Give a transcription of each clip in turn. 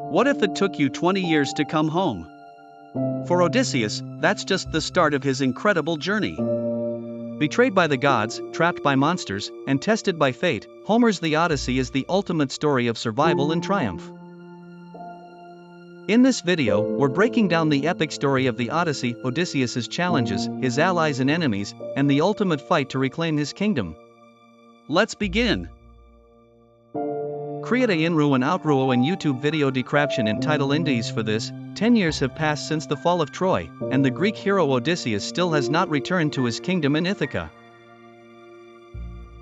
What if it took you 20 years to come home? For Odysseus, that's just the start of his incredible journey. Betrayed by the gods, trapped by monsters, and tested by fate, Homer's The Odyssey is the ultimate story of survival and triumph. In this video, we're breaking down the epic story of the Odyssey, Odysseus' challenges, his allies and enemies, and the ultimate fight to reclaim his kingdom. Let's begin! Create a inro and outro in YouTube video description and title indies for this. 10 years have passed since the fall of Troy, and the Greek hero Odysseus still has not returned to his kingdom in Ithaca.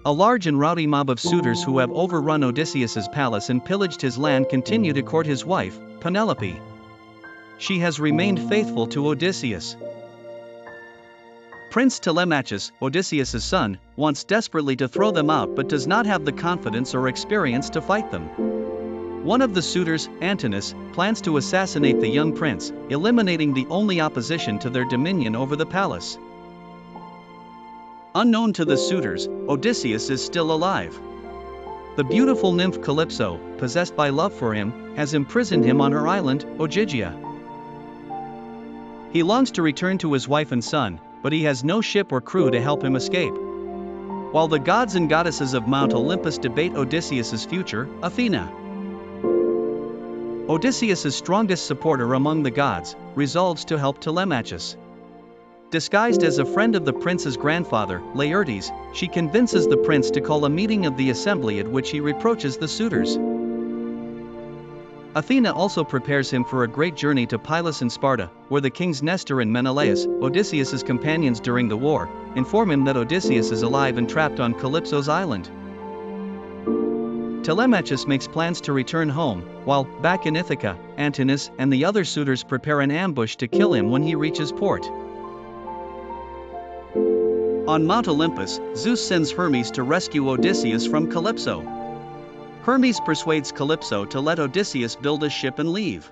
A large and rowdy mob of suitors who have overrun Odysseus' palace and pillaged his land continue to court his wife, Penelope. She has remained faithful to Odysseus. Prince Telemachus, Odysseus' son, wants desperately to throw them out but does not have the confidence or experience to fight them. One of the suitors, Antinous, plans to assassinate the young prince, eliminating the only opposition to their dominion over the palace. Unknown to the suitors, Odysseus is still alive. The beautiful nymph Calypso, possessed by love for him, has imprisoned him on her island, Ogygia. He longs to return to his wife and son, but he has no ship or crew to help him escape. While the gods and goddesses of Mount Olympus debate Odysseus' future, Athena, Odysseus' strongest supporter among the gods, resolves to help Telemachus. Disguised as a friend of the prince's grandfather, Laertes, she convinces the prince to call a meeting of the assembly at which he reproaches the suitors. Athena also prepares him for a great journey to Pylos and Sparta, where the kings Nestor and Menelaus, Odysseus' companions during the war, inform him that Odysseus is alive and trapped on Calypso's island. Telemachus makes plans to return home, while, back in Ithaca, Antinous and the other suitors prepare an ambush to kill him when he reaches port. On Mount Olympus, Zeus sends Hermes to rescue Odysseus from Calypso. Hermes persuades Calypso to let Odysseus build a ship and leave.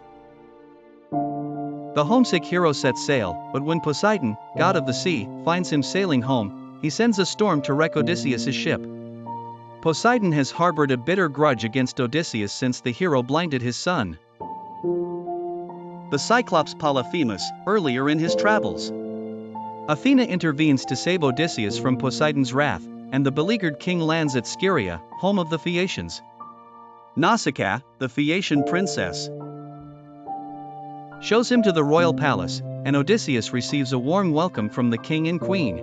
The homesick hero sets sail, but when Poseidon, god of the sea, finds him sailing home, he sends a storm to wreck Odysseus' ship. Poseidon has harbored a bitter grudge against Odysseus since the hero blinded his son, the Cyclops Polyphemus, earlier in his travels. Athena intervenes to save Odysseus from Poseidon's wrath, and the beleaguered king lands at Scheria, home of the Phaeacians. Nausicaa, the Phaeacian princess, shows him to the royal palace, and Odysseus receives a warm welcome from the king and queen.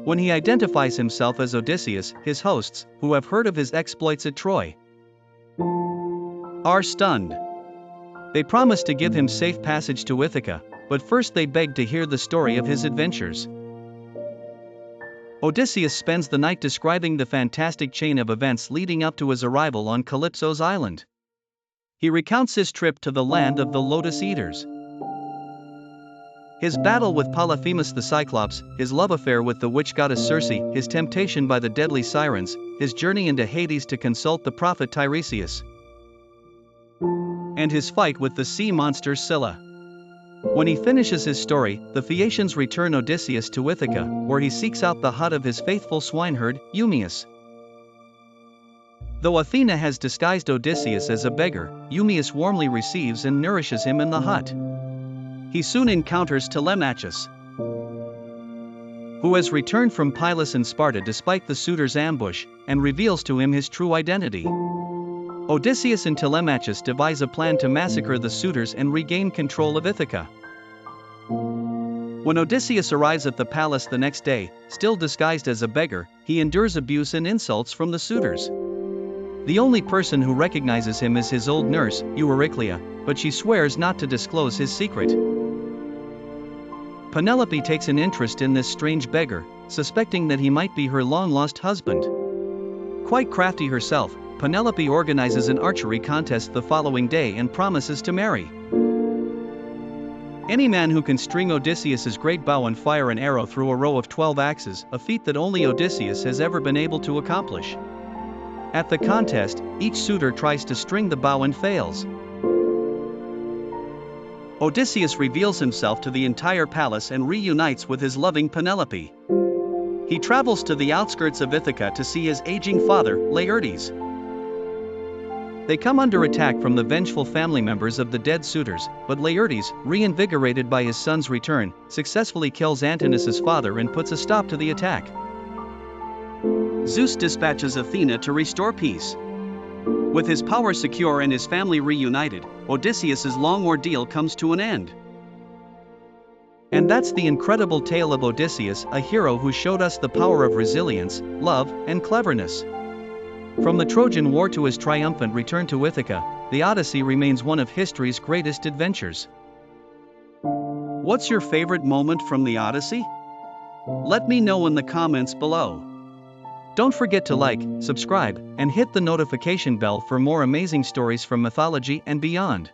When he identifies himself as Odysseus, his hosts, who have heard of his exploits at Troy, are stunned. They promise to give him safe passage to Ithaca, but first they beg to hear the story of his adventures. Odysseus spends the night describing the fantastic chain of events leading up to his arrival on Calypso's island. He recounts his trip to the land of the Lotus Eaters, his battle with Polyphemus the Cyclops, his love affair with the witch goddess Circe, his temptation by the deadly Sirens, his journey into Hades to consult the prophet Tiresias, and his fight with the sea monster Scylla. When he finishes his story, the Phaeacians return Odysseus to Ithaca, where he seeks out the hut of his faithful swineherd, Eumaeus. Though Athena has disguised Odysseus as a beggar, Eumaeus warmly receives and nourishes him in the hut. He soon encounters Telemachus, who has returned from Pylos and Sparta despite the suitors' ambush, and reveals to him his true identity. Odysseus and Telemachus devise a plan to massacre the suitors and regain control of Ithaca. When Odysseus arrives at the palace the next day, still disguised as a beggar, he endures abuse and insults from the suitors. The only person who recognizes him is his old nurse, Euryclea, but she swears not to disclose his secret. Penelope takes an interest in this strange beggar, suspecting that he might be her long-lost husband. Quite crafty herself, Penelope organizes an archery contest the following day and promises to marry any man who can string Odysseus' great bow and fire an arrow through a row of 12 axes, a feat that only Odysseus has ever been able to accomplish. At the contest, each suitor tries to string the bow and fails. Odysseus reveals himself to the entire palace and reunites with his loving Penelope. He travels to the outskirts of Ithaca to see his aging father, Laertes. They come under attack from the vengeful family members of the dead suitors, but Laertes, reinvigorated by his son's return, successfully kills Antinous' father and puts a stop to the attack. Zeus dispatches Athena to restore peace. With his power secure and his family reunited, Odysseus' long ordeal comes to an end. And that's the incredible tale of Odysseus, a hero who showed us the power of resilience, love, and cleverness. From the Trojan War to his triumphant return to Ithaca, the Odyssey remains one of history's greatest adventures. What's your favorite moment from the Odyssey? Let me know in the comments below. Don't forget to like, subscribe, and hit the notification bell for more amazing stories from mythology and beyond.